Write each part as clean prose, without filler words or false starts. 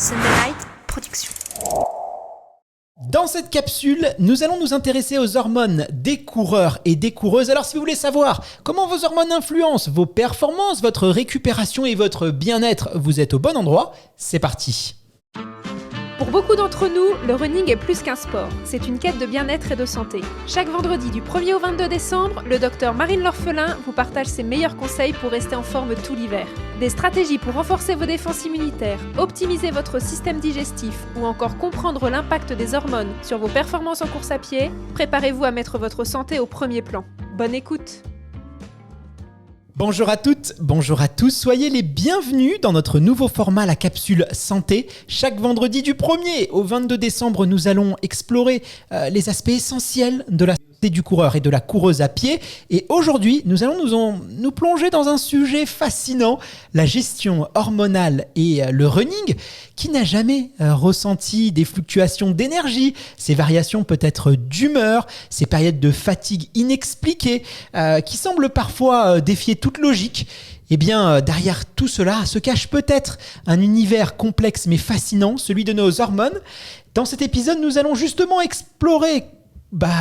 Sunderlight Production. Dans cette capsule, nous allons nous intéresser aux hormones des coureurs et des coureuses. Alors si vous voulez savoir comment vos hormones influencent vos performances, votre récupération et votre bien-être, vous êtes au bon endroit. C'est parti. Pour beaucoup d'entre nous, le running est plus qu'un sport. C'est une quête de bien-être et de santé. Chaque vendredi du 1er au 22 décembre, le docteur Marine L'Orphelin vous partage ses meilleurs conseils pour rester en forme tout l'hiver. Des stratégies pour renforcer vos défenses immunitaires, optimiser votre système digestif ou encore comprendre l'impact des hormones sur vos performances en course à pied, préparez-vous à mettre votre santé au premier plan. Bonne écoute! Bonjour à toutes, bonjour à tous, soyez les bienvenus dans notre nouveau format, la capsule santé. Chaque vendredi du 1er au 22 décembre, nous allons explorer les aspects essentiels de la santé du coureur et de la coureuse à pied. Et aujourd'hui, nous allons nous plonger dans un sujet fascinant, la gestion hormonale et le running, qui n'a jamais ressenti des fluctuations d'énergie, ces variations peut-être d'humeur, ces périodes de fatigue inexpliquées, qui semblent parfois défier toute logique. Eh bien, derrière tout cela se cache peut-être un univers complexe mais fascinant, celui de nos hormones. Dans cet épisode, nous allons justement explorer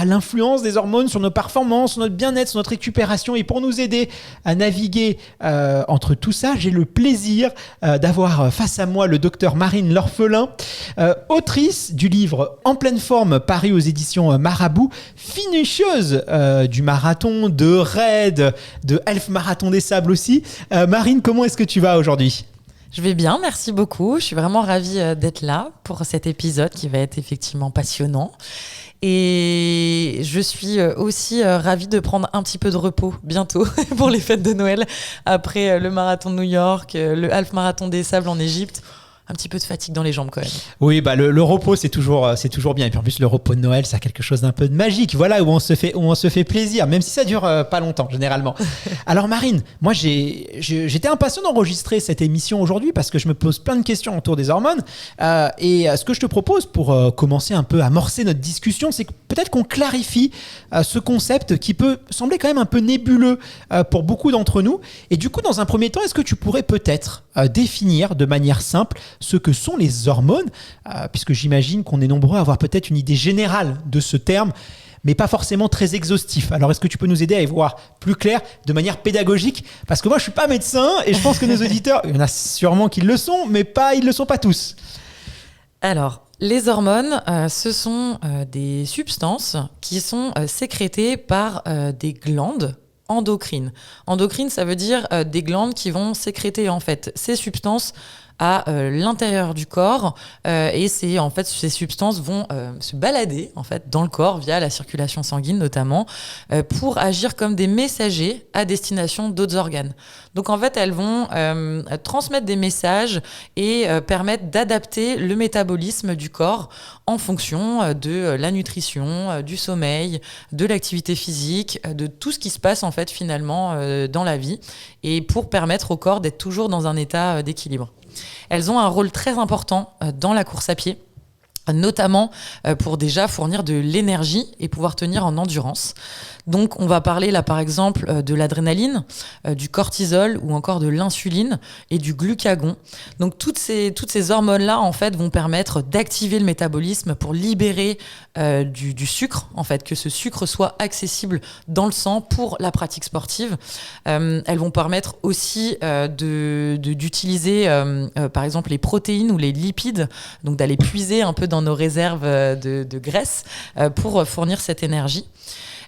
l'influence des hormones sur nos performances, sur notre bien-être, sur notre récupération. Et pour nous aider à naviguer entre tout ça, j'ai le plaisir d'avoir face à moi le docteur Marine L'Orphelin, autrice du livre En pleine forme, paru aux éditions Marabout, finisseuse du marathon, de raid, de Elf Marathon des Sables aussi. Marine, comment est-ce que tu vas aujourd'hui ? Je vais bien, merci beaucoup. Je suis vraiment ravie d'être là pour cet épisode qui va être effectivement passionnant. Et je suis aussi ravie de prendre un petit peu de repos bientôt pour les fêtes de Noël, après le marathon de New York, le Half Marathon des Sables en Égypte. Un petit peu de fatigue dans les jambes quand même. Oui, le repos c'est toujours bien. Et puis en plus le repos de Noël, ça a quelque chose d'un peu de magique. Voilà, où on se fait plaisir, même si ça dure pas longtemps généralement. Alors Marine, moi j'étais impatient d'enregistrer cette émission aujourd'hui parce que je me pose plein de questions autour des hormones. Et ce que je te propose pour commencer un peu à amorcer notre discussion, c'est que peut-être qu'on clarifie ce concept qui peut sembler quand même un peu nébuleux pour beaucoup d'entre nous. Et du coup, dans un premier temps, est-ce que tu pourrais peut-être définir de manière simple ce que sont les hormones, puisque j'imagine qu'on est nombreux à avoir peut-être une idée générale de ce terme, mais pas forcément très exhaustif. Alors, est-ce que tu peux nous aider à y voir plus clair de manière pédagogique ? Parce que moi, je suis pas médecin et je pense que nos auditeurs, il y en a sûrement qui le sont, mais ils le sont pas tous. Alors, les hormones, ce sont des substances qui sont sécrétées par des glandes endocrines. Endocrines, ça veut dire des glandes qui vont sécréter en fait ces substances à l'intérieur du corps et ces substances vont se balader en fait dans le corps via la circulation sanguine notamment pour agir comme des messagers à destination d'autres organes. Donc en fait elles vont transmettre des messages et permettre d'adapter le métabolisme du corps en fonction de la nutrition, du sommeil, de l'activité physique, de tout ce qui se passe en fait finalement dans la vie et pour permettre au corps d'être toujours dans un état d'équilibre. Elles ont un rôle très important dans la course à pied, notamment pour déjà fournir de l'énergie et pouvoir tenir en endurance. Donc on va parler là par exemple de l'adrénaline, du cortisol ou encore de l'insuline et du glucagon. Donc toutes ces hormones-là en fait vont permettre d'activer le métabolisme pour libérer du sucre, en fait, que ce sucre soit accessible dans le sang pour la pratique sportive. Elles vont permettre aussi d'utiliser par exemple les protéines ou les lipides, donc d'aller puiser un peu dans nos réserves de graisse pour fournir cette énergie.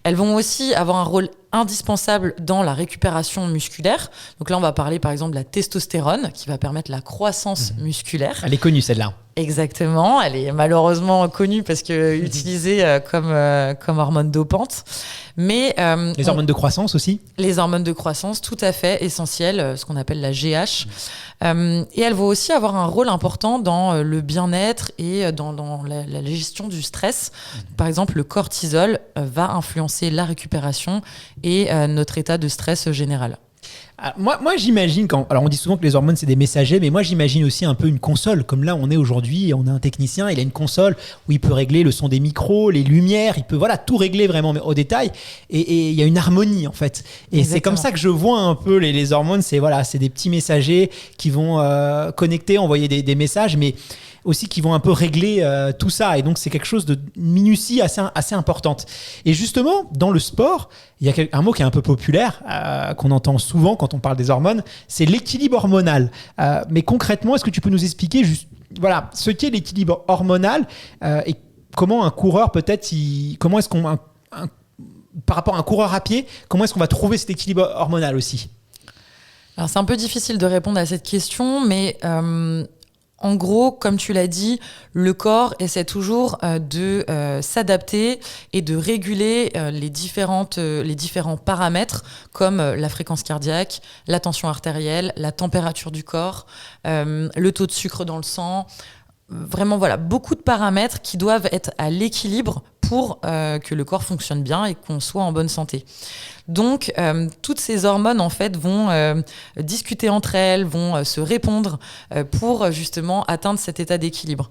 Elles vont aussi avoir un rôle indispensable dans la récupération musculaire. Donc là, on va parler par exemple de la testostérone qui va permettre la croissance musculaire. Elle est connue celle-là. Exactement, elle est malheureusement connue parce que utilisée comme hormone dopante. Mais les hormones de croissance aussi. Les hormones de croissance, tout à fait essentielles, ce qu'on appelle la GH. Et elle va aussi avoir un rôle important dans le bien-être et dans la gestion du stress. Par exemple, le cortisol va influencer la récupération et notre état de stress général. Moi, j'imagine alors on dit souvent que les hormones c'est des messagers, mais moi j'imagine aussi un peu une console. Comme là, on est aujourd'hui, on a un technicien, il a une console où il peut régler le son des micros, les lumières, il peut tout régler vraiment au détail. Et il y a une harmonie en fait. Et Exactement. c'est comme ça que je vois un peu les hormones. C'est des petits messagers qui vont connecter, envoyer des messages, mais aussi qui vont un peu régler tout ça. Et donc, c'est quelque chose de minutie assez importante. Et justement, dans le sport, il y a un mot qui est un peu populaire, qu'on entend souvent quand on parle des hormones, c'est l'équilibre hormonal. Mais concrètement, est-ce que tu peux nous expliquer ce qu'est l'équilibre hormonal et comment un coureur peut-être, comment est-ce qu'on... par rapport à un coureur à pied, comment est-ce qu'on va trouver cet équilibre hormonal aussi ? Alors, c'est un peu difficile de répondre à cette question, mais... en gros, comme tu l'as dit, le corps essaie toujours de s'adapter et de réguler les différents paramètres comme la fréquence cardiaque, la tension artérielle, la température du corps, le taux de sucre dans le sang. Vraiment, beaucoup de paramètres qui doivent être à l'équilibre pour que le corps fonctionne bien et qu'on soit en bonne santé. Donc, toutes ces hormones, en fait, vont discuter entre elles, vont se répondre pour justement atteindre cet état d'équilibre.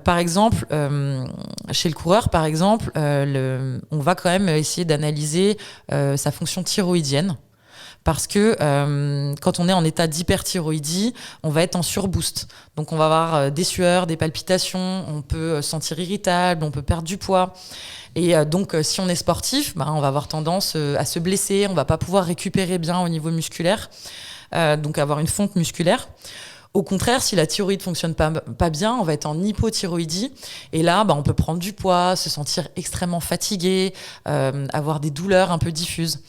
Par exemple, chez le coureur, on va quand même essayer d'analyser sa fonction thyroïdienne. Parce que quand on est en état d'hyperthyroïdie, on va être en surboost. Donc on va avoir des sueurs, des palpitations, on peut se sentir irritable, on peut perdre du poids. Et donc si on est sportif, on va avoir tendance à se blesser, on va pas pouvoir récupérer bien au niveau musculaire, donc avoir une fonte musculaire. Au contraire, si la thyroïde fonctionne pas bien, on va être en hypothyroïdie. Et là, on peut prendre du poids, se sentir extrêmement fatigué, avoir des douleurs un peu diffuses.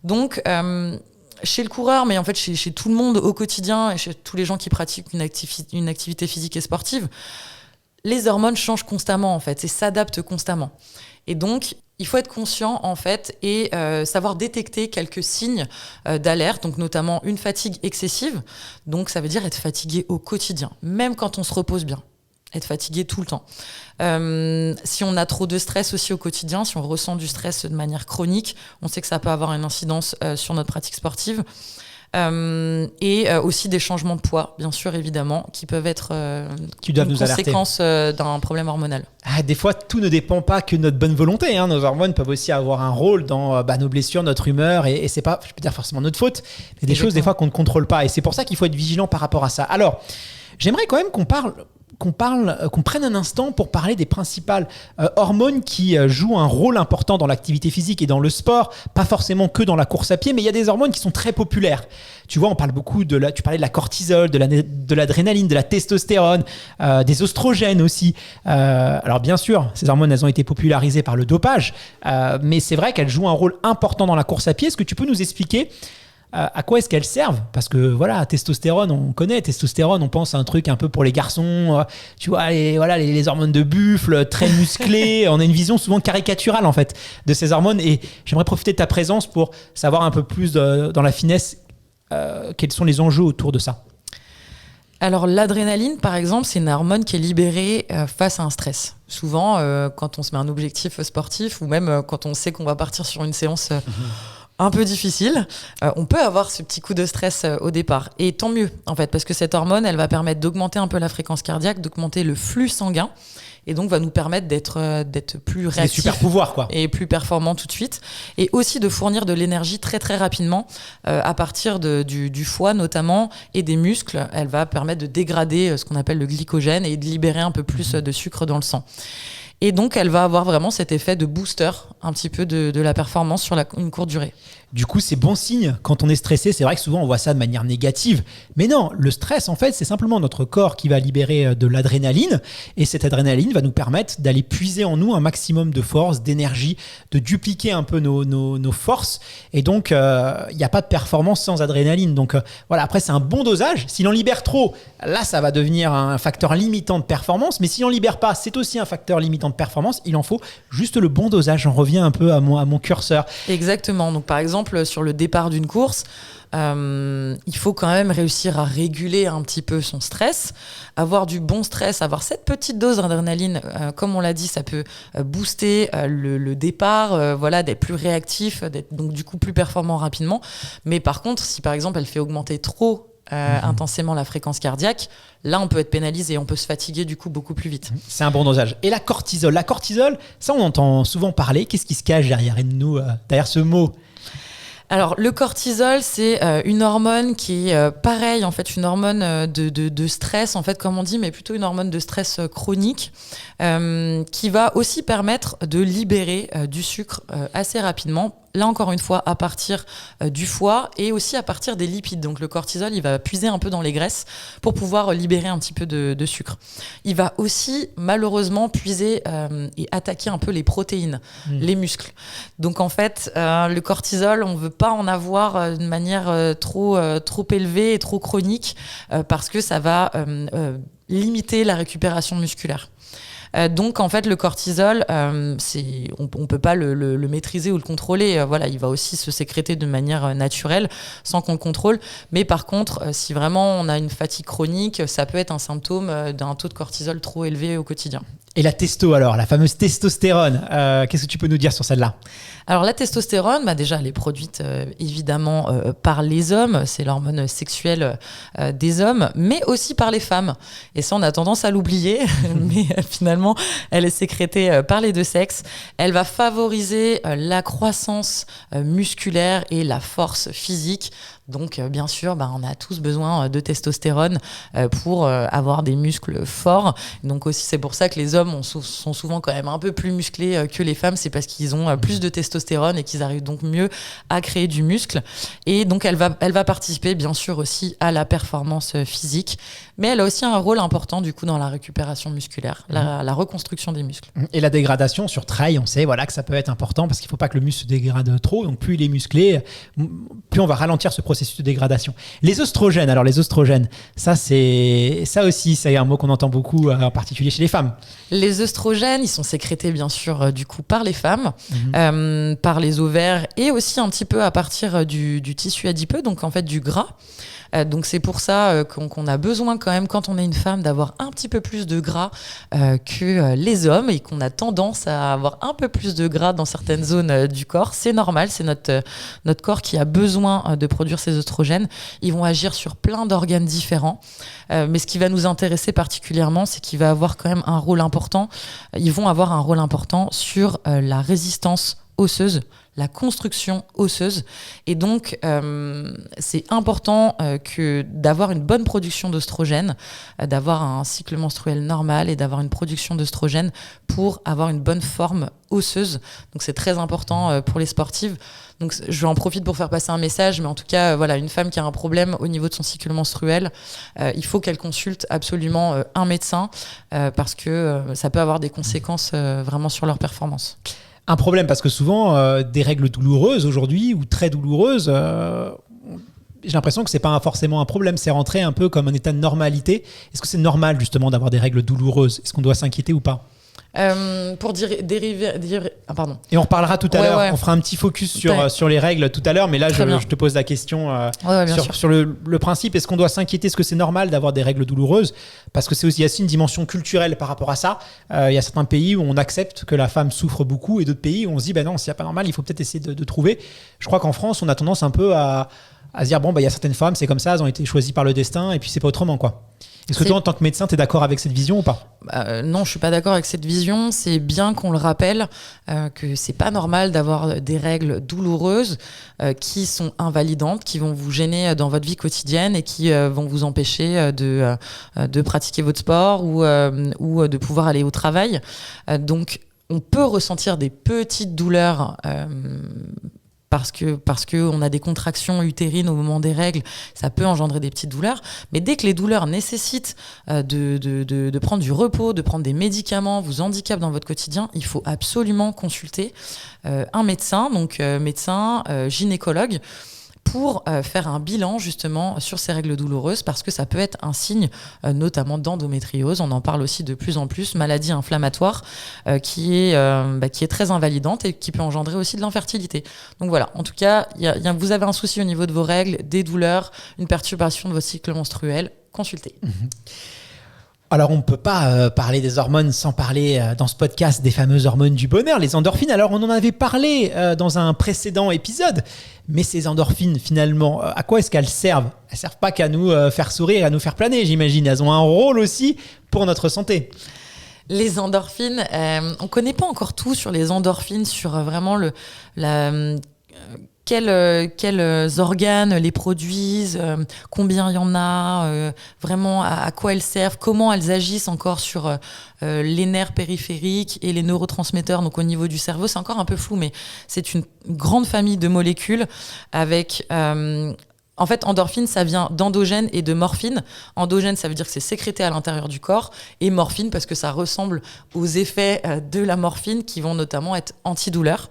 Donc, chez le coureur, mais en fait chez tout le monde au quotidien et chez tous les gens qui pratiquent une activité physique et sportive, les hormones changent constamment en fait et s'adaptent constamment. Et donc, il faut être conscient en fait et savoir détecter quelques signes d'alerte, donc notamment une fatigue excessive. Donc, ça veut dire être fatigué au quotidien, même quand on se repose bien. Être fatigué tout le temps. Si on a trop de stress aussi au quotidien, si on ressent du stress de manière chronique, on sait que ça peut avoir une incidence sur notre pratique sportive. Et aussi des changements de poids, bien sûr, évidemment, qui peuvent être une conséquence d'un problème hormonal. Des fois, tout ne dépend pas que de notre bonne volonté. Nos hormones peuvent aussi avoir un rôle dans nos blessures, notre humeur, et c'est pas, je peux dire, forcément notre faute, mais des choses des fois qu'on ne contrôle pas. Et c'est pour ça qu'il faut être vigilant par rapport à ça. Alors, j'aimerais quand même qu'on prenne un instant pour parler des principales hormones qui jouent un rôle important dans l'activité physique et dans le sport, pas forcément que dans la course à pied, mais il y a des hormones qui sont très populaires. Tu vois, on parle beaucoup tu parlais de la cortisol, de l'adrénaline, de la testostérone, des oestrogènes aussi. Alors bien sûr, ces hormones, elles ont été popularisées par le dopage, mais c'est vrai qu'elles jouent un rôle important dans la course à pied. Est-ce que tu peux nous expliquer à quoi est-ce qu'elles servent ? Parce que testostérone, on connaît. Testostérone, on pense à un truc un peu pour les garçons. Tu vois, les hormones de buffle, très musclées. On a une vision souvent caricaturale en fait de ces hormones. Et j'aimerais profiter de ta présence pour savoir un peu plus dans la finesse quels sont les enjeux autour de ça. Alors l'adrénaline, par exemple, c'est une hormone qui est libérée face à un stress. Souvent, quand on se met un objectif sportif ou même quand on sait qu'on va partir sur une séance un peu difficile, on peut avoir ce petit coup de stress au départ. Et tant mieux, en fait, parce que cette hormone, elle va permettre d'augmenter un peu la fréquence cardiaque, d'augmenter le flux sanguin, et donc va nous permettre d'être plus réactifs. C'est des super pouvoirs, quoi. Et plus performants tout de suite. Et aussi de fournir de l'énergie très très rapidement à partir du foie notamment et des muscles. Elle va permettre de dégrader ce qu'on appelle le glycogène et de libérer un peu plus de sucre dans le sang. Et donc, elle va avoir vraiment cet effet de booster un petit peu de la performance sur une courte durée. Du coup, c'est bon signe quand on est stressé. C'est vrai que souvent, on voit ça de manière négative. Mais non, le stress, en fait, c'est simplement notre corps qui va libérer de l'adrénaline. Et cette adrénaline va nous permettre d'aller puiser en nous un maximum de force, d'énergie, de dupliquer un peu nos forces. Et donc, il n'y a pas de performance sans adrénaline. Donc, après, c'est un bon dosage. S'il en libère trop, là, ça va devenir un facteur limitant de performance. Mais s'il en libère pas, c'est aussi un facteur limitant de performance. Il en faut juste le bon dosage. J'en reviens un peu à mon curseur. Exactement. Donc, par exemple, exemple, sur le départ d'une course, il faut quand même réussir à réguler un petit peu son stress, avoir du bon stress, avoir cette petite dose d'adrénaline, comme on l'a dit, ça peut booster le départ, d'être plus réactif, d'être donc du coup plus performant rapidement. Mais par contre, si par exemple elle fait augmenter trop intensément la fréquence cardiaque, là on peut être pénalisé, on peut se fatiguer du coup beaucoup plus vite. C'est un bon dosage. Et la cortisol, ça on entend souvent parler. Qu'est-ce qui se cache derrière nous, derrière ce mot? Alors, le cortisol, c'est une hormone qui est pareil, en fait, une hormone de stress, en fait, comme on dit, mais plutôt une hormone de stress chronique, qui va aussi permettre de libérer du sucre assez rapidement. Là, encore une fois, à partir du foie et aussi à partir des lipides. Donc, le cortisol, il va puiser un peu dans les graisses pour pouvoir libérer un petit peu de sucre. Il va aussi, malheureusement, puiser et attaquer un peu les protéines, les muscles. Donc, en fait, le cortisol, on ne veut pas en avoir d'une manière trop élevée et trop chronique parce que ça va limiter la récupération musculaire. Donc en fait le cortisol, on peut pas le maîtriser ou le contrôler. Il va aussi se sécréter de manière naturelle sans qu'on le contrôle. Mais par contre, si vraiment on a une fatigue chronique, ça peut être un symptôme d'un taux de cortisol trop élevé au quotidien. Et la testo alors, la fameuse testostérone, qu'est-ce que tu peux nous dire sur celle-là? Alors la testostérone, déjà elle est produite évidemment par les hommes, c'est l'hormone sexuelle des hommes, mais aussi par les femmes. Et ça on a tendance à l'oublier, mais finalement elle est sécrétée par les deux sexes. Elle va favoriser la croissance musculaire et la force physique. Donc, bien sûr, on a tous besoin de testostérone pour avoir des muscles forts. Donc aussi, c'est pour ça que les hommes sont souvent quand même un peu plus musclés que les femmes. C'est parce qu'ils ont plus de testostérone et qu'ils arrivent donc mieux à créer du muscle. Et donc, elle va participer, bien sûr, aussi à la performance physique. Mais elle a aussi un rôle important, du coup, dans la récupération musculaire, la reconstruction des muscles. Et la dégradation sur trail, on sait que ça peut être important parce qu'il ne faut pas que le muscle se dégrade trop. Donc, plus il est musclé, plus on va ralentir ce processus de dégradation. Les oestrogènes, ça aussi, c'est un mot qu'on entend beaucoup, en particulier chez les femmes. Les oestrogènes, ils sont sécrétés bien sûr du coup par les femmes, par les ovaires et aussi un petit peu à partir du tissu adipeux, donc en fait du gras. Donc c'est pour ça qu'on a besoin quand même, quand on est une femme, d'avoir un petit peu plus de gras que les hommes et qu'on a tendance à avoir un peu plus de gras dans certaines zones du corps. C'est normal, c'est notre corps qui a besoin de produire ces oestrogènes. Ils vont agir sur plein d'organes différents. Mais ce qui va nous intéresser particulièrement, c'est qu'il va avoir quand même un rôle important. Ils vont avoir un rôle important sur la résistance osseuse, la construction osseuse. Et donc, c'est important que d'avoir une bonne production d'œstrogène, d'avoir un cycle menstruel normal et d'avoir une production d'œstrogène pour avoir une bonne forme osseuse. Donc, c'est très important pour les sportives. Donc, je en profite pour faire passer un message, mais en tout cas, une femme qui a un problème au niveau de son cycle menstruel, il faut qu'elle consulte absolument un médecin parce que ça peut avoir des conséquences vraiment sur leur performance. Un problème parce que souvent, des règles douloureuses aujourd'hui ou très douloureuses, j'ai l'impression que c'est pas forcément un problème, c'est rentré un peu comme un état de normalité. Est-ce que c'est normal justement d'avoir des règles douloureuses? Est-ce qu'on doit s'inquiéter ou pas? Pour dériver. Pardon. Et on reparlera tout à l'heure. On fera un petit focus sur les règles tout à l'heure. Mais là, je te pose la question sur le principe. Est-ce qu'on doit s'inquiéter? Est-ce que c'est normal d'avoir des règles douloureuses? Parce que il y a aussi une dimension culturelle par rapport à ça. Il y a certains pays où on accepte que la femme souffre beaucoup et d'autres pays où on se dit non, s'il n'y a pas normal, il faut peut-être essayer de trouver. Je crois qu'en France, on a tendance un peu à se dire il y a certaines femmes, c'est comme ça, elles ont été choisies par le destin et puis c'est pas autrement, quoi. Est-ce que toi, en tant que médecin, tu es d'accord avec cette vision ou pas? Non, je suis pas d'accord avec cette vision. C'est bien qu'on le rappelle que c'est pas normal d'avoir des règles douloureuses qui sont invalidantes, qui vont vous gêner dans votre vie quotidienne et qui vont vous empêcher de pratiquer votre sport ou de pouvoir aller au travail. Donc, on peut ressentir des petites douleurs parce que on a des contractions utérines au moment des règles, ça peut engendrer des petites douleurs. Mais dès que les douleurs nécessitent de prendre du repos, de prendre des médicaments, vous handicapent dans votre quotidien, il faut absolument consulter un médecin, donc médecin, gynécologue, pour faire un bilan justement sur ces règles douloureuses, parce que ça peut être un signe notamment d'endométriose. On en parle aussi de plus en plus, maladie inflammatoire qui est très invalidante et qui peut engendrer aussi de l'infertilité. Donc voilà, en tout cas, vous avez un souci au niveau de vos règles, des douleurs, une perturbation de votre cycle menstruel, consultez. Alors, on ne peut pas parler des hormones sans parler dans ce podcast des fameuses hormones du bonheur, les endorphines. Alors, on en avait parlé dans un précédent épisode, mais ces endorphines, finalement, à quoi est-ce qu'elles servent ? Elles ne servent pas qu'à nous faire sourire, à nous faire planer, j'imagine. Elles ont un rôle aussi pour notre santé. Les endorphines, on ne connaît pas encore tout sur les endorphines, sur vraiment quels organes les produisent, combien il y en a, vraiment à quoi elles servent, comment elles agissent encore sur les nerfs périphériques et les neurotransmetteurs, donc au niveau du cerveau. C'est encore un peu flou, mais c'est une grande famille de molécules avec... En fait, endorphine, ça vient d'endogène et de morphine. Endogène, ça veut dire que c'est sécrété à l'intérieur du corps. Et morphine, parce que ça ressemble aux effets de la morphine qui vont notamment être antidouleurs.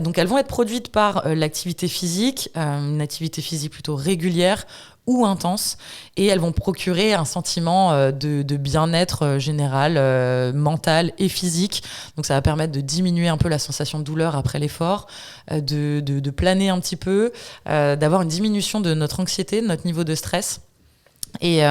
Donc, elles vont être produites par l'activité physique, une activité physique plutôt régulière ou intense. Et elles vont procurer un sentiment de bien-être général, mental et physique. Donc, ça va permettre de diminuer un peu la sensation de douleur après l'effort, de planer un petit peu, d'avoir une diminution de notre anxiété, de notre niveau de stress. Et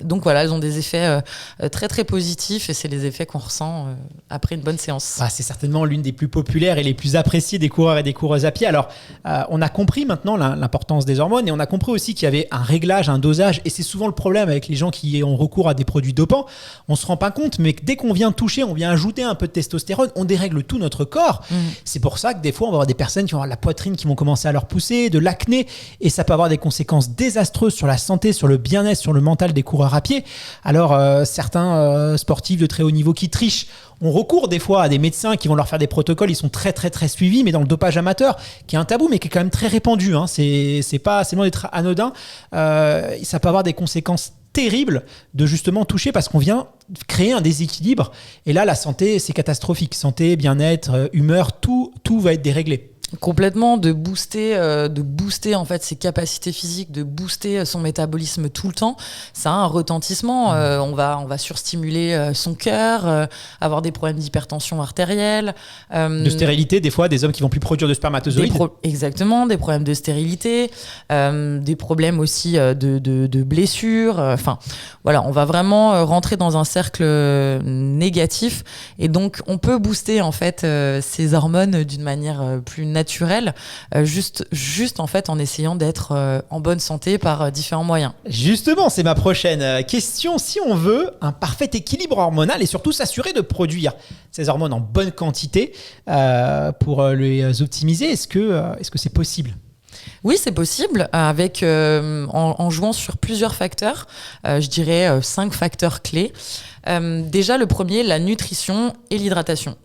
donc voilà, elles ont des effets très très positifs et c'est les effets qu'on ressent après une bonne séance. C'est certainement l'une des plus populaires et les plus appréciées des coureurs et des coureuses à pied. Alors, on a compris maintenant l'importance des hormones et on a compris aussi qu'il y avait un réglage, un dosage, et c'est souvent le problème avec les gens qui ont recours à des produits dopants. On se rend pas compte, mais dès qu'on vient toucher, on vient ajouter un peu de testostérone, on dérègle tout notre corps. C'est pour ça que des fois, on va avoir des personnes qui vont avoir la poitrine qui vont commencer à leur pousser, de l'acné, et ça peut avoir des conséquences désastreuses sur la santé, sur le bien-être, sur le mental des coureurs à pied. Alors certains sportifs de très haut niveau qui trichent ont recours des fois à des médecins qui vont leur faire des protocoles, ils sont très très très suivis, mais dans le dopage amateur, qui est un tabou mais qui est quand même très répandu, c'est pas loin d'être anodin, ça peut avoir des conséquences terribles de justement toucher parce qu'on vient créer un déséquilibre, et là la santé c'est catastrophique, santé, bien-être, humeur, tout va être déréglé. Complètement, de booster en fait ses capacités physiques, de booster son métabolisme tout le temps. Ça a un retentissement. On va surstimuler son cœur, avoir des problèmes d'hypertension artérielle, de stérilité, des fois des hommes qui vont plus produire de spermatozoïdes. Exactement, des problèmes de stérilité, des problèmes aussi de blessures. Enfin, voilà, on va vraiment rentrer dans un cercle négatif, et donc on peut booster en fait ces hormones d'une manière plus naturelle, juste en fait en essayant d'être en bonne santé par différents moyens. Justement, c'est ma prochaine question. Si on veut un parfait équilibre hormonal et surtout s'assurer de produire ces hormones en bonne quantité pour les optimiser, est-ce que c'est possible ? Oui, c'est possible, avec en jouant sur plusieurs facteurs, je dirais 5 facteurs clés. Déjà, le premier, la nutrition et l'hydratation.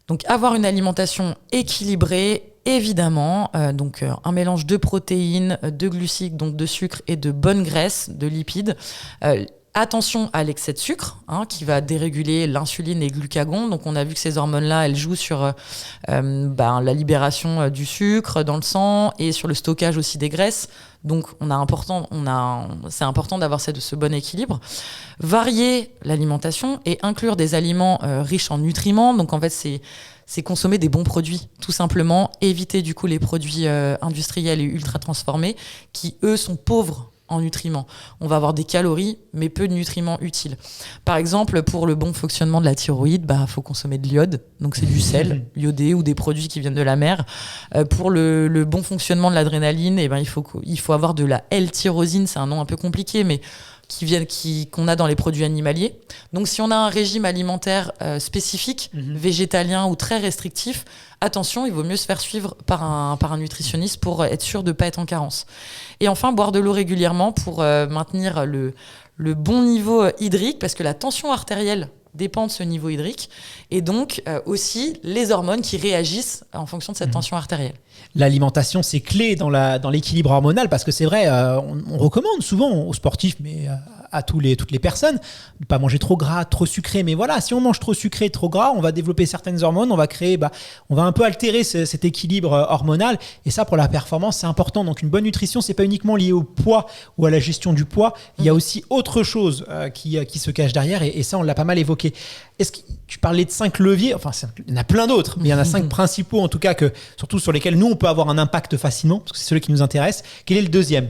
Donc avoir une alimentation équilibrée, évidemment, donc un mélange de protéines, de glucides, donc de sucre, et de bonnes graisses, de lipides. Attention à l'excès de sucre, qui va déréguler l'insuline et le glucagon. Donc on a vu que ces hormones-là, elles jouent sur la libération du sucre dans le sang et sur le stockage aussi des graisses. Donc c'est important d'avoir ce bon équilibre. Varier l'alimentation et inclure des aliments riches en nutriments. Donc en fait, c'est consommer des bons produits, tout simplement. Éviter du coup les produits industriels et ultra transformés qui, eux, sont pauvres en nutriments. On va avoir des calories, mais peu de nutriments utiles. Par exemple, pour le bon fonctionnement de la thyroïde, faut consommer de l'iode, donc c'est du sel iodé ou des produits qui viennent de la mer. Pour le bon fonctionnement de l'adrénaline, il faut avoir de la L-tyrosine, c'est un nom un peu compliqué, mais qu'on a dans les produits animaliers. Donc si on a un régime alimentaire spécifique, végétalien ou très restrictif, attention, il vaut mieux se faire suivre par un nutritionniste pour être sûr de ne pas être en carence. Et enfin, boire de l'eau régulièrement pour maintenir le bon niveau hydrique, parce que la tension artérielle dépend de ce niveau hydrique, et donc aussi les hormones qui réagissent en fonction de cette tension artérielle. L'alimentation, c'est clé dans l'équilibre hormonal, parce que c'est vrai, on recommande souvent aux sportifs, mais à toutes les personnes, ne pas manger trop gras, trop sucré. Mais voilà, si on mange trop sucré, trop gras, on va développer certaines hormones, on va un peu altérer cet équilibre hormonal. Et ça, pour la performance, c'est important. Donc une bonne nutrition, c'est pas uniquement lié au poids ou à la gestion du poids. Il y a aussi autre chose qui se cache derrière. Et ça, on l'a pas mal évoqué. Est-ce que tu parlais de 5 leviers, enfin il y en a plein d'autres, mais il y en a 5 principaux en tout cas, surtout sur lesquels nous on peut avoir un impact facilement, parce que c'est celui qui nous intéresse. Quel est le deuxième ?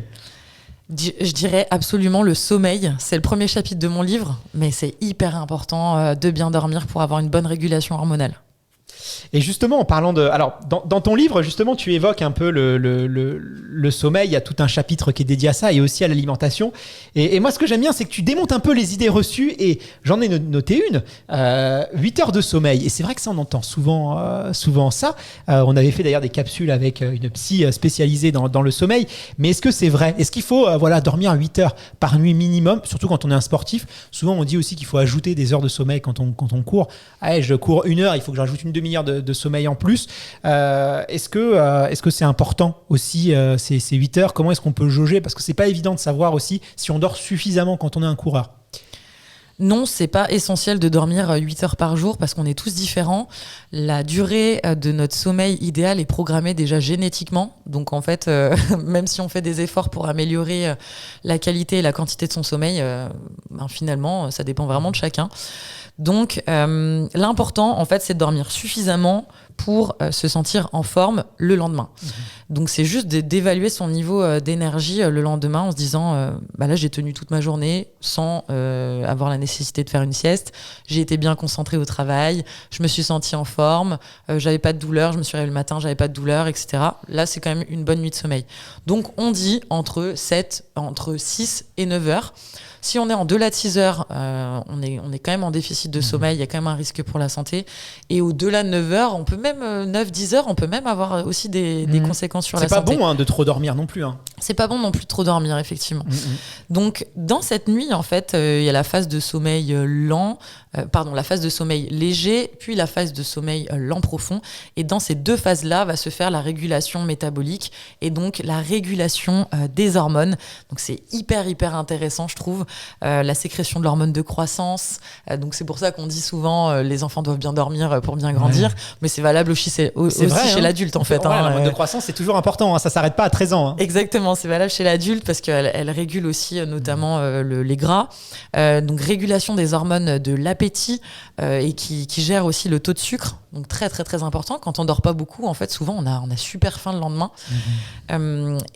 Je dirais absolument le sommeil. C'est le premier chapitre de mon livre, mais c'est hyper important de bien dormir pour avoir une bonne régulation hormonale. Et justement, en parlant de... Alors, dans ton livre, justement, tu évoques un peu le sommeil. Il y a tout un chapitre qui est dédié à ça et aussi à l'alimentation. Et moi, ce que j'aime bien, c'est que tu démontes un peu les idées reçues. Et j'en ai noté une, 8 heures de sommeil. Et c'est vrai que ça, on entend souvent ça. On avait fait d'ailleurs des capsules avec une psy spécialisée dans le sommeil. Mais est-ce que c'est vrai ? Est-ce qu'il faut dormir 8 heures par nuit minimum, surtout quand on est un sportif ? Souvent, on dit aussi qu'il faut ajouter des heures de sommeil quand on court. Allez, je cours 1 heure, il faut que j'ajoute une demi-heure de sommeil en plus. Est-ce que c'est important aussi ces 8 heures ? Comment est-ce qu'on peut jauger ? Parce que c'est pas évident de savoir aussi si on dort suffisamment quand on est un coureur. Non, c'est pas essentiel de dormir 8 heures par jour parce qu'on est tous différents. La durée de notre sommeil idéal est programmée déjà génétiquement. Donc en fait, même si on fait des efforts pour améliorer la qualité et la quantité de son sommeil, finalement, ça dépend vraiment de chacun. Donc l'important, en fait, c'est de dormir suffisamment pour se sentir en forme le lendemain. Donc c'est juste d'évaluer son niveau d'énergie le lendemain en se disant là j'ai tenu toute ma journée sans avoir la nécessité de faire une sieste, j'ai été bien concentrée au travail, je me suis sentie en forme, j'avais pas de douleur, je me suis réveillée le matin, j'avais pas de douleur, etc. Là c'est quand même une bonne nuit de sommeil. Donc on dit entre 6 et 9 heures. Si on est en delà de 6 heures, on est quand même en déficit de sommeil, il y a quand même un risque pour la santé. Et au-delà de 9 heures, on peut même 9-10 heures, on peut même avoir aussi des conséquences sur la santé. C'est pas bon de trop dormir non plus. C'est pas bon non plus de trop dormir, effectivement. Donc, dans cette nuit, en fait, il y a la phase de sommeil la phase de sommeil léger, puis la phase de sommeil lent profond. Et dans ces deux phases-là, va se faire la régulation métabolique et donc la régulation des hormones. Donc, c'est hyper intéressant, je trouve. La sécrétion de l'hormone de croissance. Donc, c'est pour ça qu'on dit souvent les enfants doivent bien dormir pour bien grandir. Ouais. Mais c'est valable aussi chez l'adulte, en fait. L'hormone de croissance, c'est toujours important. Ça s'arrête pas à 13 ans. Exactement, c'est valable chez l'adulte parce qu'elle régule aussi notamment les gras. Donc, régulation des hormones de l'appétit et qui gère aussi le taux de sucre. Donc, très important. Quand on dort pas beaucoup, en fait, souvent, on a super faim le lendemain.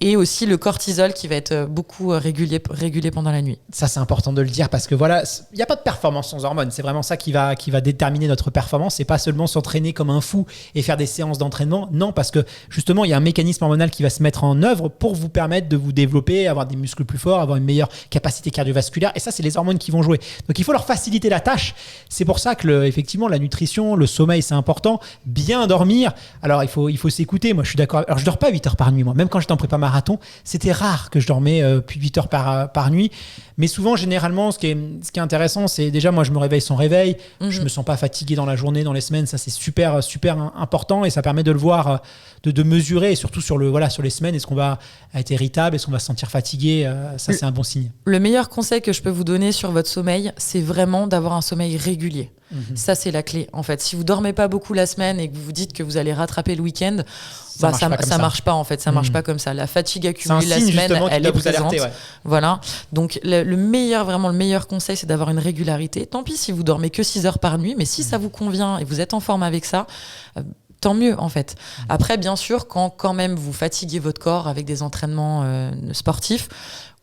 Et aussi le cortisol qui va être beaucoup régulé pendant la nuit. Ça, c'est important de le dire parce que voilà, il n'y a pas de performance sans hormones. C'est vraiment ça qui va déterminer notre performance. C'est pas seulement s'entraîner comme un fou et faire des séances d'entraînement. Non, parce que justement, il y a un mécanisme hormonal qui va se mettre en œuvre pour vous permettre de vous développer, avoir des muscles plus forts, avoir une meilleure capacité cardiovasculaire. Et ça, c'est les hormones qui vont jouer. Donc, il faut leur faciliter la tâche. C'est pour ça que effectivement, la nutrition, le sommeil, c'est important. Bien dormir. Alors, il faut s'écouter. Moi, je suis d'accord. Alors, je dors pas 8 heures par nuit. Moi, même quand j'étais en prépa marathon, c'était rare que je dormais plus 8 heures par nuit. Mais souvent, généralement, ce qui est intéressant, c'est déjà, moi, je me réveille sans réveil. Je me sens pas fatigué dans la journée, dans les semaines. Ça, c'est super important et ça permet de le voir, de mesurer et surtout sur les semaines. Est-ce qu'on va être irritable? Est-ce qu'on va se sentir fatigué? Ça, c'est un bon signe. Le meilleur conseil que je peux vous donner sur votre sommeil, c'est vraiment d'avoir un sommeil régulier. Ça, c'est la clé. En fait, si vous dormez pas beaucoup la semaine et que vous vous dites que vous allez rattraper le week-end, ça marche pas en fait. Ça marche pas comme ça. La fatigue accumulée la semaine, elle est présente. Alerter, ouais. Voilà. Donc le meilleur conseil, c'est d'avoir une régularité. Tant pis si vous dormez que 6 heures par nuit, mais si ça vous convient et vous êtes en forme avec ça, tant mieux en fait. Après, bien sûr, quand même vous fatiguez votre corps avec des entraînements sportifs,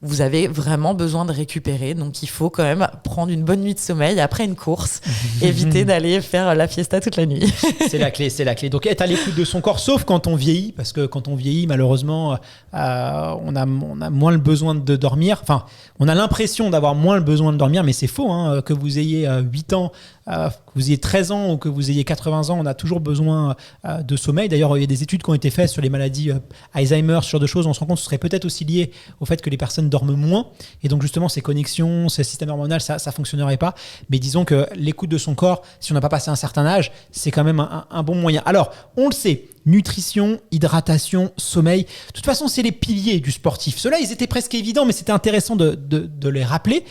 vous avez vraiment besoin de récupérer. Donc, il faut quand même prendre une bonne nuit de sommeil après une course. Éviter d'aller faire la fiesta toute la nuit. C'est la clé. Donc, être à l'écoute de son corps, sauf quand on vieillit. Parce que quand on vieillit, malheureusement, on a moins le besoin de dormir. Enfin, on a l'impression d'avoir moins le besoin de dormir, mais c'est faux. Que vous ayez 8 ans, que vous ayez 13 ans ou que vous ayez 80 ans, on a toujours besoin de sommeil. D'ailleurs, il y a des études qui ont été faites sur les maladies Alzheimer, sur de choses. On se rend compte que ce serait peut-être aussi lié au fait que les personnes dorment moins. Et donc, justement, ces connexions, ces systèmes hormonaux, ça fonctionnerait pas. Mais disons que l'écoute de son corps, si on n'a pas passé un certain âge, c'est quand même un bon moyen. Alors, on le sait, nutrition, hydratation, sommeil. De toute façon, c'est les piliers du sportif. Ceux-là, ils étaient presque évidents, mais c'était intéressant de les rappeler.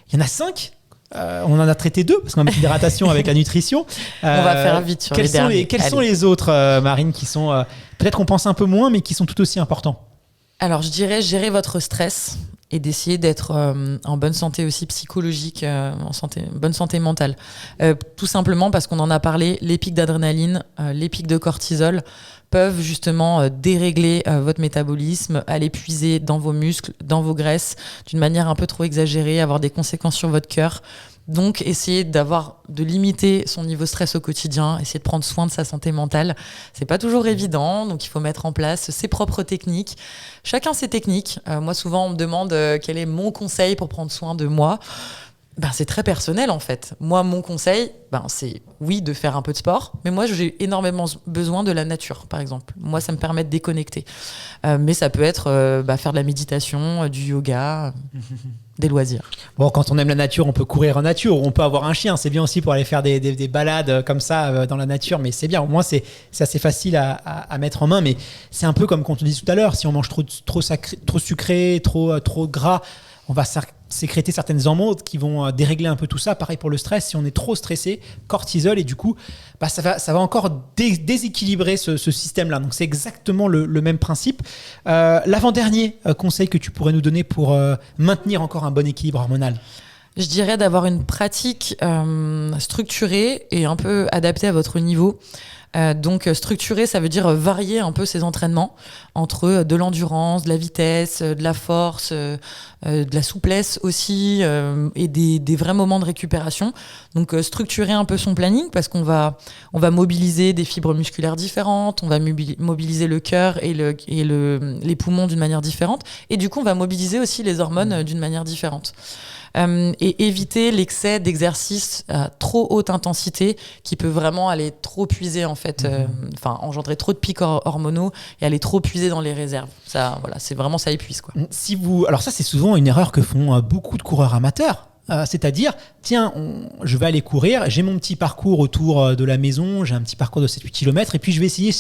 Il y en a 5. On en a traité 2 parce qu'on va mettre l'hydratation avec la nutrition. On va faire vite sur les derniers. Quels sont les autres, Marine, qui sont peut-être qu'on pense un peu moins, mais qui sont tout aussi importants? Alors, je dirais gérer votre stress et d'essayer d'être en bonne santé aussi psychologique, bonne santé mentale. Tout simplement parce qu'on en a parlé, les pics d'adrénaline, les pics de cortisol peuvent justement dérégler votre métabolisme, aller puiser dans vos muscles, dans vos graisses, d'une manière un peu trop exagérée, avoir des conséquences sur votre cœur. Donc, essayer de limiter son niveau stress au quotidien, essayer de prendre soin de sa santé mentale. C'est pas toujours évident, donc il faut mettre en place ses propres techniques. Chacun ses techniques. Moi, souvent, on me demande quel est mon conseil pour prendre soin de moi. C'est très personnel, en fait. Moi, mon conseil, c'est oui, de faire un peu de sport, mais moi, j'ai énormément besoin de la nature, par exemple. Moi, ça me permet de déconnecter. Mais ça peut être faire de la méditation, du yoga, des loisirs. Bon, quand on aime la nature, on peut courir en nature, on peut avoir un chien. C'est bien aussi pour aller faire des balades comme ça dans la nature, mais c'est bien. Au moins, c'est assez facile à mettre en main, mais c'est un peu comme quand on dit tout à l'heure, si on mange trop sucré, trop gras, on va sécréter certaines hormones qui vont dérégler un peu tout ça. Pareil pour le stress, si on est trop stressé, cortisol, et du coup, ça va encore déséquilibrer ce système-là. Donc, c'est exactement le même principe. L'avant-dernier conseil que tu pourrais nous donner pour maintenir encore un bon équilibre hormonal? Je dirais d'avoir une pratique structurée et un peu adaptée à votre niveau. Donc structuré, ça veut dire varier un peu ses entraînements entre de l'endurance, de la vitesse, de la force, de la souplesse aussi, et des vrais moments de récupération. Donc structurer un peu son planning parce qu'on va mobiliser des fibres musculaires différentes, on va mobiliser le cœur et les poumons d'une manière différente, et du coup on va mobiliser aussi les hormones d'une manière différente. Et éviter l'excès d'exercice à trop haute intensité qui peut vraiment aller trop puiser en fait, engendrer trop de pics hormonaux et aller trop puiser dans les réserves. Ça, voilà, c'est vraiment, ça épuise, quoi. Alors ça, c'est souvent une erreur que font beaucoup de coureurs amateurs. C'est-à-dire, tiens, je vais aller courir, j'ai mon petit parcours autour de la maison, j'ai un petit parcours de 7-8 km, et puis je vais essayer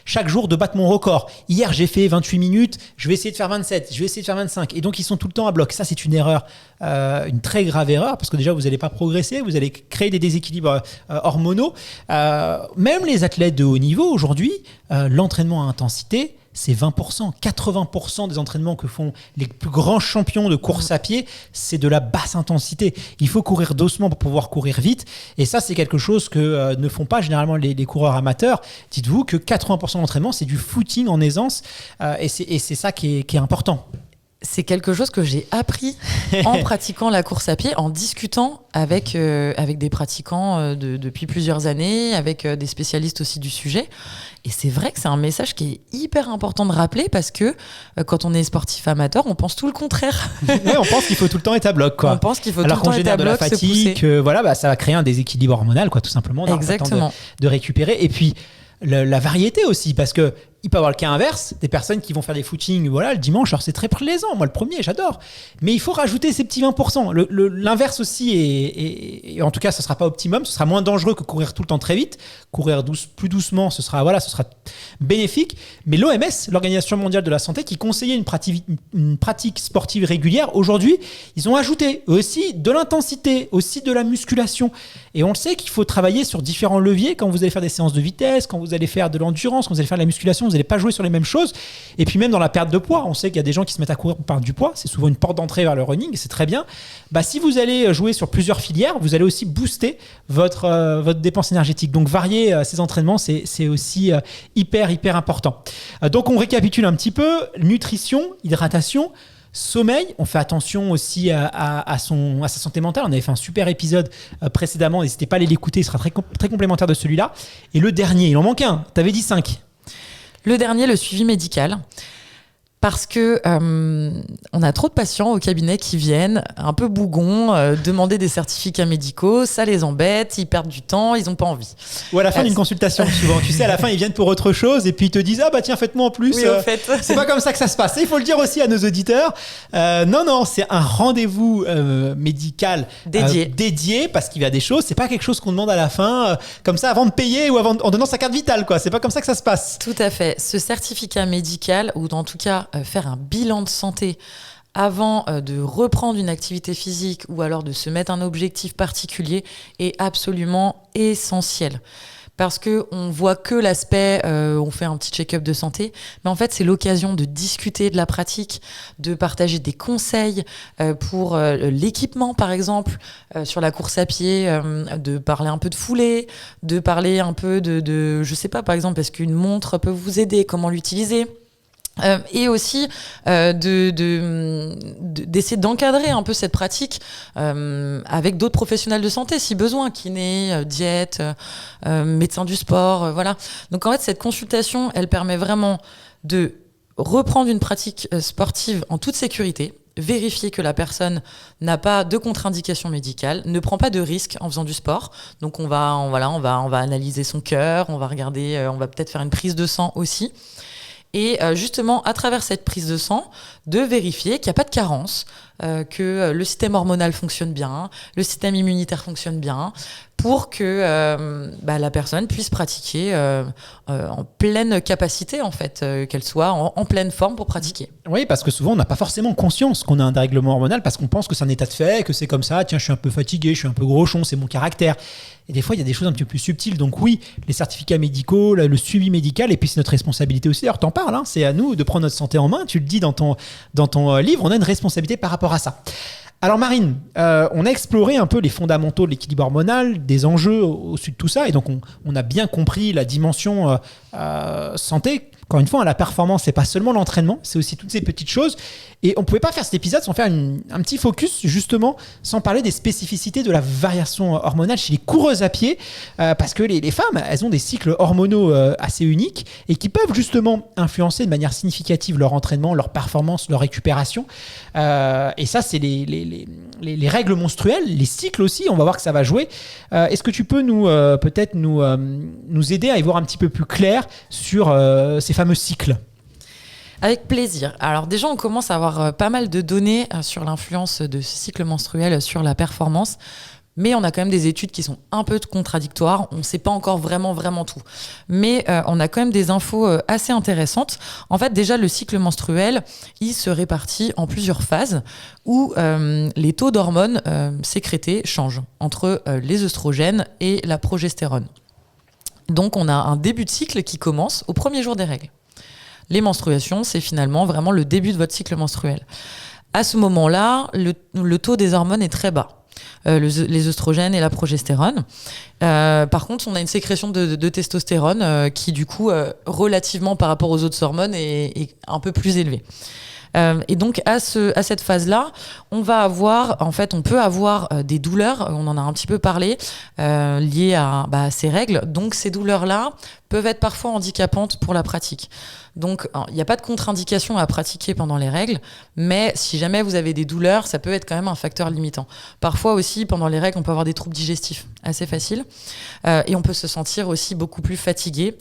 chaque jour de battre mon record. Hier, j'ai fait 28 minutes, je vais essayer de faire 27, je vais essayer de faire 25. Et donc, ils sont tout le temps à bloc. Ça, c'est une erreur, une très grave erreur, parce que déjà, vous n'allez pas progresser, vous allez créer des déséquilibres hormonaux. Même les athlètes de haut niveau, aujourd'hui, l'entraînement à intensité, c'est 20%, 80% des entraînements que font les plus grands champions de course à pied, c'est de la basse intensité. Il faut courir doucement pour pouvoir courir vite. Et ça, c'est quelque chose que ne font pas généralement les coureurs amateurs. Dites-vous que 80% de l'entraînement, c'est du footing en aisance. Et c'est ça qui est important. C'est quelque chose que j'ai appris en pratiquant la course à pied, en discutant avec des pratiquants depuis plusieurs années, avec des spécialistes aussi du sujet. Et c'est vrai que c'est un message qui est hyper important de rappeler parce que quand on est sportif amateur, on pense tout le contraire. Ouais, on pense qu'il faut tout le temps être à bloc, quoi. On pense qu'il faut tout le temps être à bloc, de la fatigue, ça va créer un déséquilibre hormonal, quoi, tout simplement. Exactement. De récupérer. Et puis, la variété aussi, parce que il peut y avoir le cas inverse, des personnes qui vont faire des footings le dimanche, alors c'est très plaisant, moi le premier j'adore, mais il faut rajouter ces petits 20%. L'inverse aussi et en tout cas ce sera pas optimum, ce sera moins dangereux que courir tout le temps très vite, courir plus doucement, ce sera bénéfique. Mais l'OMS, l'Organisation mondiale de la santé, qui conseillait une pratique sportive régulière, aujourd'hui ils ont ajouté aussi de l'intensité, aussi de la musculation, et on le sait qu'il faut travailler sur différents leviers quand vous allez faire des séances de vitesse, quand vous allez faire de l'endurance, quand vous allez faire de la musculation, vous n'allez pas jouer sur les mêmes choses. Et puis même dans la perte de poids, on sait qu'il y a des gens qui se mettent à courir pour perdre du poids. C'est souvent une porte d'entrée vers le running, et c'est très bien. Si vous allez jouer sur plusieurs filières, vous allez aussi booster votre dépense énergétique. Donc varier ces entraînements, c'est aussi hyper important. Donc on récapitule un petit peu. Nutrition, hydratation, sommeil, on fait attention aussi à sa santé mentale. On avait fait un super épisode précédemment, n'hésitez pas à aller l'écouter, il sera très complémentaire de celui-là. Et le dernier, il en manque un, tu avais dit 5. Le dernier, le suivi médical. Parce que on a trop de patients au cabinet qui viennent un peu bougons, demander des certificats médicaux, ça les embête, ils perdent du temps, ils n'ont pas envie. Ou à la fin d'une consultation, souvent. Tu sais, à la fin, ils viennent pour autre chose et puis ils te disent « Ah bah tiens, faites-moi en plus. » Oui, au fait. C'est pas comme ça que ça se passe. Et il faut le dire aussi à nos auditeurs. Non, c'est un rendez-vous médical dédié parce qu'il y a des choses. C'est pas quelque chose qu'on demande à la fin, comme ça, avant de payer ou en donnant sa carte vitale, quoi. C'est pas comme ça que ça se passe. Tout à fait. Ce certificat médical, ou en tout cas faire un bilan de santé avant de reprendre une activité physique ou alors de se mettre un objectif particulier est absolument essentiel. Parce qu'on voit que l'aspect, on fait un petit check-up de santé, mais en fait, c'est l'occasion de discuter de la pratique, de partager des conseils pour l'équipement, par exemple, sur la course à pied, de parler un peu de foulée, de parler un peu de je sais pas, par exemple, est-ce qu'une montre peut vous aider, comment l'utiliser ? Et aussi d'essayer d'encadrer un peu cette pratique avec d'autres professionnels de santé si besoin, kiné, diète, médecin du sport, voilà. Donc en fait cette consultation elle permet vraiment de reprendre une pratique sportive en toute sécurité, vérifier que la personne n'a pas de contre-indication médicale, ne prend pas de risques en faisant du sport. Donc on va analyser son cœur, on va regarder, on va peut-être faire une prise de sang aussi. Et justement, à travers cette prise de sang, de vérifier qu'il n'y a pas de carence, que le système hormonal fonctionne bien, le système immunitaire fonctionne bien, pour que la personne puisse pratiquer en pleine capacité, en fait, qu'elle soit en pleine forme pour pratiquer. Oui, parce que souvent, on n'a pas forcément conscience qu'on a un dérèglement hormonal parce qu'on pense que c'est un état de fait, que c'est comme ça, tiens, je suis un peu fatigué, je suis un peu grochon, c'est mon caractère. Et des fois, il y a des choses un petit peu plus subtiles. Donc oui, les certificats médicaux, le suivi médical, et puis c'est notre responsabilité aussi. D'ailleurs, t'en parles, hein, c'est à nous de prendre notre santé en main. Tu le dis dans ton livre, on a une responsabilité par rapport à ça. Alors Marine, on a exploré un peu les fondamentaux de l'équilibre hormonal, des enjeux au-dessus de tout ça, et donc on a bien compris la dimension santé. Encore une fois, la performance, c'est pas seulement l'entraînement, c'est aussi toutes ces petites choses. Et on pouvait pas faire cet épisode sans faire un petit focus, justement, sans parler des spécificités de la variation hormonale chez les coureuses à pied, parce que les femmes, elles ont des cycles hormonaux assez uniques et qui peuvent justement influencer de manière significative leur entraînement, leur performance, leur récupération. Et ça, c'est les règles menstruelles, les cycles aussi, on va voir que ça va jouer. Est-ce que tu peux peut-être nous aider à y voir un petit peu plus clair sur ces fameux cycles ? Avec plaisir. Alors déjà, on commence à avoir pas mal de données sur l'influence de ce cycle menstruel sur la performance, mais on a quand même des études qui sont un peu contradictoires. On ne sait pas encore vraiment tout. Mais on a quand même des infos assez intéressantes. En fait, déjà, le cycle menstruel, il se répartit en plusieurs phases où les taux d'hormones sécrétés changent entre les œstrogènes et la progestérone. Donc, on a un début de cycle qui commence au premier jour des règles. Les menstruations, c'est finalement vraiment le début de votre cycle menstruel. À ce moment-là, le taux des hormones est très bas. Les œstrogènes et la progestérone. Par contre, on a une sécrétion de testostérone qui, du coup, relativement par rapport aux autres hormones, est un peu plus élevée. Et donc à cette phase-là, on peut avoir des douleurs, on en a un petit peu parlé, liées à ces règles. Donc ces douleurs-là peuvent être parfois handicapantes pour la pratique. Donc il n'y a pas de contre-indication à pratiquer pendant les règles, mais si jamais vous avez des douleurs, ça peut être quand même un facteur limitant. Parfois aussi, pendant les règles, on peut avoir des troubles digestifs assez faciles, et on peut se sentir aussi beaucoup plus fatigué,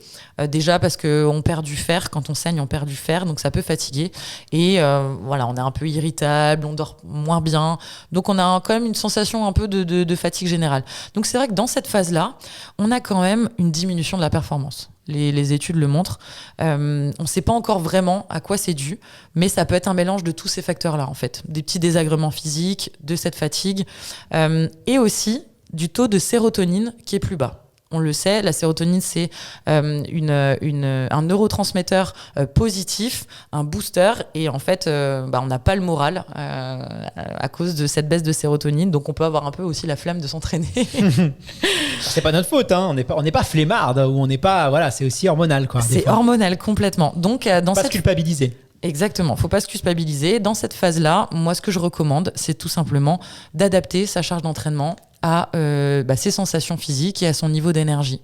déjà parce qu'on perd du fer, quand on saigne, on perd du fer, donc ça peut fatiguer, et on est un peu irritable, on dort moins bien, donc on a quand même une sensation un peu de fatigue générale. Donc c'est vrai que dans cette phase-là, on a quand même une diminution de la performance. Les études le montrent. On ne sait pas encore vraiment à quoi c'est dû, mais ça peut être un mélange de tous ces facteurs-là, en fait. Des petits désagréments physiques, de cette fatigue, et aussi du taux de sérotonine qui est plus bas. On le sait, la sérotonine, c'est un neurotransmetteur positif, un booster, et en fait, on n'a pas le moral à cause de cette baisse de sérotonine, donc on peut avoir un peu aussi la flemme de s'entraîner. C'est pas notre faute, hein. On n'est pas flemmard, ou on n'est pas, c'est aussi hormonal, quoi. C'est hormonal complètement. Donc dans pas se culpabiliser. Exactement, faut pas se culpabiliser. Dans cette phase-là, moi, ce que je recommande, c'est tout simplement d'adapter sa charge d'entraînement à ses sensations physiques et à son niveau d'énergie.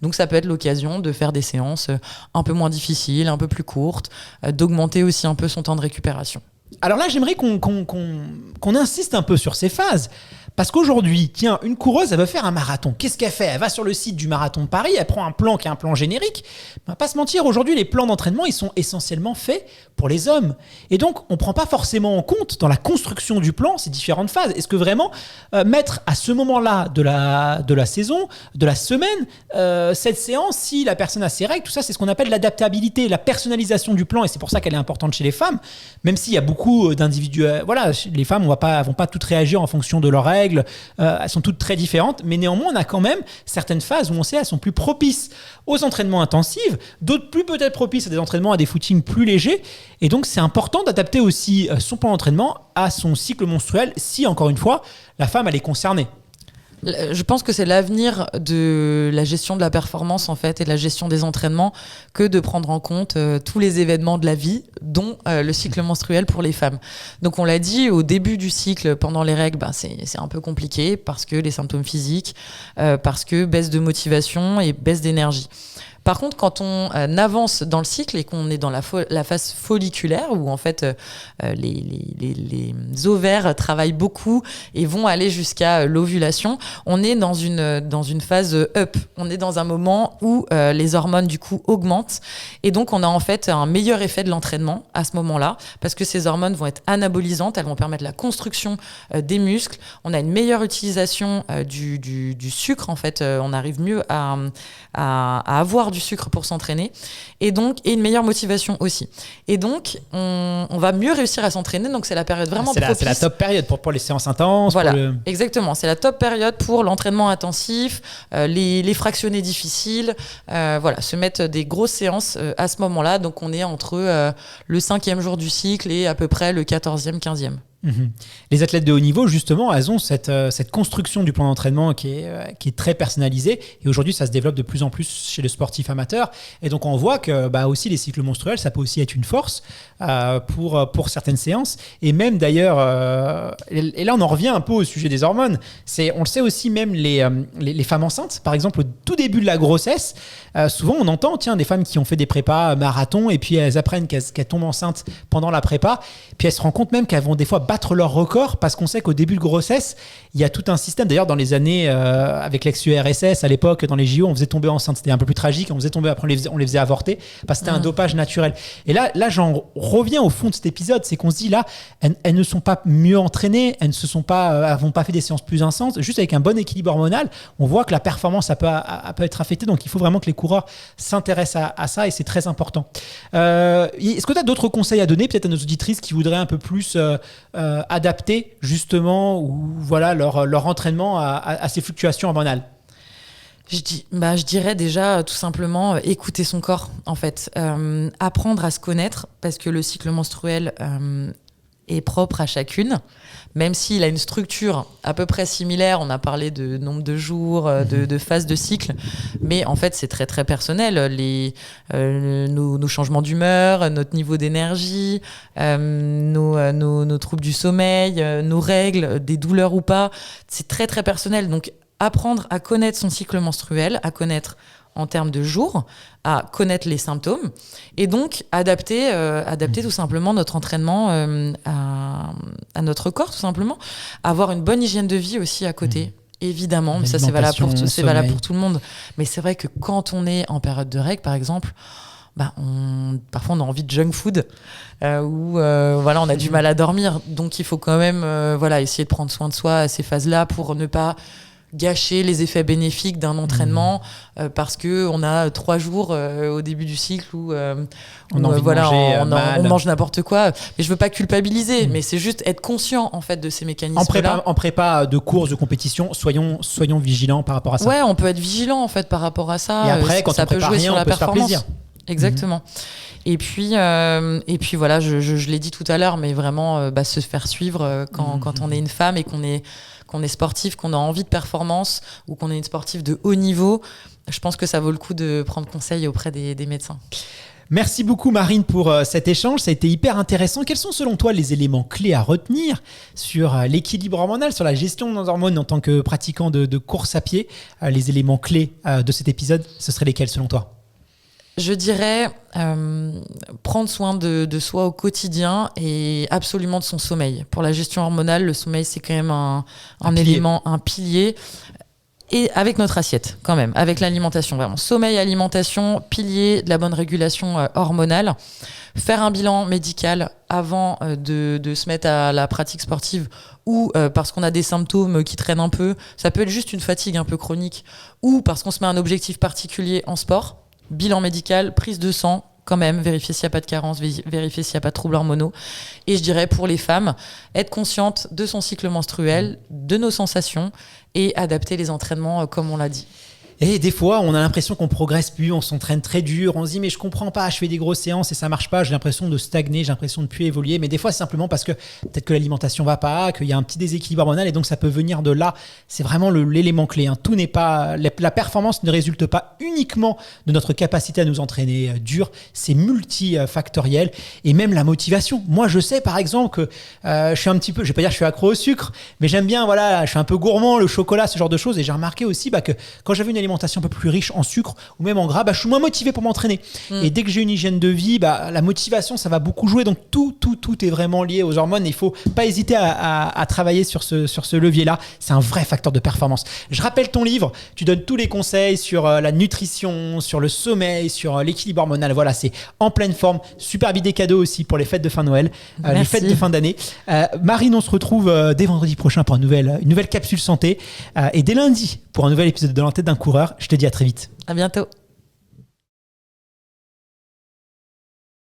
Donc ça peut être l'occasion de faire des séances un peu moins difficiles, un peu plus courtes, d'augmenter aussi un peu son temps de récupération. Alors là, j'aimerais qu'on insiste un peu sur ces phases. Parce qu'aujourd'hui, tiens, une coureuse, elle veut faire un marathon. Qu'est-ce qu'elle fait ? Elle va sur le site du marathon de Paris, elle prend un plan qui est un plan générique. On va pas se mentir, aujourd'hui, les plans d'entraînement, ils sont essentiellement faits pour les hommes. Et donc, on ne prend pas forcément en compte dans la construction du plan ces différentes phases. Est-ce que vraiment mettre à ce moment-là de la saison, de la semaine, cette séance, si la personne a ses règles, tout ça, c'est ce qu'on appelle l'adaptabilité, la personnalisation du plan. Et c'est pour ça qu'elle est importante chez les femmes, même s'il y a beaucoup d'individus. Voilà, les femmes vont pas toutes réagir en fonction de leurs règles. Elles sont toutes très différentes, mais néanmoins, on a quand même certaines phases où on sait elles sont plus propices aux entraînements intensifs, d'autres plus peut-être propices à des entraînements, à des footings plus légers. Et donc, c'est important d'adapter aussi son plan d'entraînement à son cycle menstruel si, encore une fois, la femme, elle est concernée. Je pense que c'est l'avenir de la gestion de la performance en fait et de la gestion des entraînements que de prendre en compte tous les événements de la vie, dont le cycle menstruel pour les femmes. Donc on l'a dit, au début du cycle, pendant les règles, c'est un peu compliqué parce que les symptômes physiques, parce que baisse de motivation et baisse d'énergie. Par contre, quand on avance dans le cycle et qu'on est dans la phase folliculaire, où en fait les ovaires travaillent beaucoup et vont aller jusqu'à l'ovulation, on est dans une phase up. On est dans un moment où les hormones du coup augmentent et donc on a en fait un meilleur effet de l'entraînement à ce moment-là parce que ces hormones vont être anabolisantes, elles vont permettre la construction des muscles. On a une meilleure utilisation du sucre en fait. On arrive mieux à avoir du sucre pour s'entraîner et une meilleure motivation aussi. Et donc, on va mieux réussir à s'entraîner. Donc, c'est la période vraiment propice. C'est la top période pour les séances intenses. Voilà, exactement. C'est la top période pour l'entraînement intensif, les fractionnés difficiles. Se mettre des grosses séances à ce moment-là. Donc, on est entre le 5e jour du cycle et à peu près le 14e, 15e. Les athlètes de haut niveau, justement, elles ont cette construction du plan d'entraînement qui est très personnalisée. Et aujourd'hui, ça se développe de plus en plus chez les sportifs amateurs. Et donc, on voit que aussi les cycles menstruels, ça peut aussi être une force pour certaines séances. Et même d'ailleurs, et là, on en revient un peu au sujet des hormones. On le sait aussi, même les femmes enceintes, par exemple, au tout début de la grossesse, souvent, on entend des femmes qui ont fait des prépas marathon et puis elles apprennent qu'elles tombent enceintes pendant la prépa. Puis elles se rendent compte même qu'elles vont des fois battre leur record parce qu'on sait qu'au début de grossesse, il y a tout un système. D'ailleurs, dans les années avec l'ex-URSS, à l'époque, dans les JO, on faisait tomber enceinte. C'était un peu plus tragique. On faisait tomber, après on les faisait avorter parce que c'était un dopage naturel. Et là, j'en reviens au fond de cet épisode, c'est qu'on se dit là, elles ne sont pas mieux entraînées, elles n'ont pas fait des séances plus intenses. Juste avec un bon équilibre hormonal, on voit que la performance peut être affectée. Donc, il faut vraiment que les coureurs s'intéressent à ça et c'est très important. Est-ce que tu as d'autres conseils à donner, peut-être à nos auditrices qui voudraient un peu plus adapter justement leur entraînement à ces fluctuations hormonales? Je dirais déjà tout simplement écouter son corps en fait, apprendre à se connaître parce que le cycle menstruel est propre à chacune, même s'il a une structure à peu près similaire. On a parlé de nombre de jours, de phases de cycle, mais en fait c'est très très personnel. Nos changements d'humeur, notre niveau d'énergie, nos troubles du sommeil, nos règles, des douleurs ou pas, c'est très très personnel. Donc apprendre à connaître son cycle menstruel, à connaître en termes de jours, à connaître les symptômes et donc adapter tout simplement notre entraînement à notre corps, tout simplement. Avoir une bonne hygiène de vie aussi à côté, évidemment, mais ça c'est valable pour tout le monde. Mais c'est vrai que quand on est en période de règles, par exemple, parfois on a envie de junk food ou on a du mal à dormir. Donc il faut quand même essayer de prendre soin de soi à ces phases-là pour ne pas gâcher les effets bénéfiques d'un entraînement parce que on a 3 jours au début du cycle où on mange n'importe quoi. Et je veux pas culpabiliser, mais c'est juste être conscient en fait de ces mécanismes-là. En prépa de course, de compétition, soyons vigilants par rapport à ça. Ouais, on peut être vigilant en fait par rapport à ça. Et après, quand ça on peut jouer sur la performance. Faire plaisir. Exactement. Et puis voilà, je l'ai dit tout à l'heure, mais vraiment se faire suivre quand on est une femme et qu'on est sportif, qu'on a envie de performance ou qu'on est une sportive de haut niveau, je pense que ça vaut le coup de prendre conseil auprès des médecins. Merci beaucoup Marine pour cet échange, ça a été hyper intéressant. Quels sont selon toi les éléments clés à retenir sur l'équilibre hormonal, sur la gestion de nos hormones en tant que pratiquant de course à pied? Les éléments clés de cet épisode, ce seraient lesquels selon toi? Je dirais prendre soin de soi au quotidien et absolument de son sommeil. Pour la gestion hormonale, le sommeil, c'est quand même un élément, un pilier. Et avec notre assiette, quand même, avec l'alimentation, vraiment. Sommeil, alimentation, pilier de la bonne régulation hormonale. Faire un bilan médical avant de se mettre à la pratique sportive ou parce qu'on a des symptômes qui traînent un peu. Ça peut être juste une fatigue un peu chronique ou parce qu'on se met un objectif particulier en sport. Bilan médical, prise de sang, quand même, vérifier s'il n'y a pas de carence, vérifier s'il n'y a pas de troubles hormonaux. Et je dirais pour les femmes, être consciente de son cycle menstruel, de nos sensations et adapter les entraînements comme on l'a dit. Et des fois, on a l'impression qu'on progresse plus, on s'entraîne très dur, on se dit mais je comprends pas, je fais des grosses séances et ça marche pas, j'ai l'impression de stagner, j'ai l'impression de plus évoluer. Mais des fois, c'est simplement parce que peut-être que l'alimentation va pas, qu'il y a un petit déséquilibre hormonal et donc ça peut venir de là. C'est vraiment l'élément clé. Tout n'est pas, la performance ne résulte pas uniquement de notre capacité à nous entraîner dur, c'est multifactoriel et même la motivation. Moi, je sais par exemple que je suis un petit peu, je vais pas dire que je suis accro au sucre, mais j'aime bien, voilà, je suis un peu gourmand, le chocolat, ce genre de choses. Et j'ai remarqué aussi que quand j'avais une alimentation un peu plus riche en sucre ou même en gras, je suis moins motivé pour m'entraîner. Et dès que j'ai une hygiène de vie, la motivation, ça va beaucoup jouer. Donc tout est vraiment lié aux hormones. Il ne faut pas hésiter à travailler sur ce levier-là. C'est un vrai facteur de performance. Je rappelle ton livre. Tu donnes tous les conseils sur la nutrition, sur le sommeil, sur l'équilibre hormonal. Voilà, c'est en pleine forme. Superbe idée cadeau aussi pour les fêtes de fin Noël, les fêtes de fin d'année. Marine, on se retrouve dès vendredi prochain pour une nouvelle capsule santé et dès lundi pour un nouvel épisode de l'En tête d'un coureur. Je te dis à très vite. À bientôt.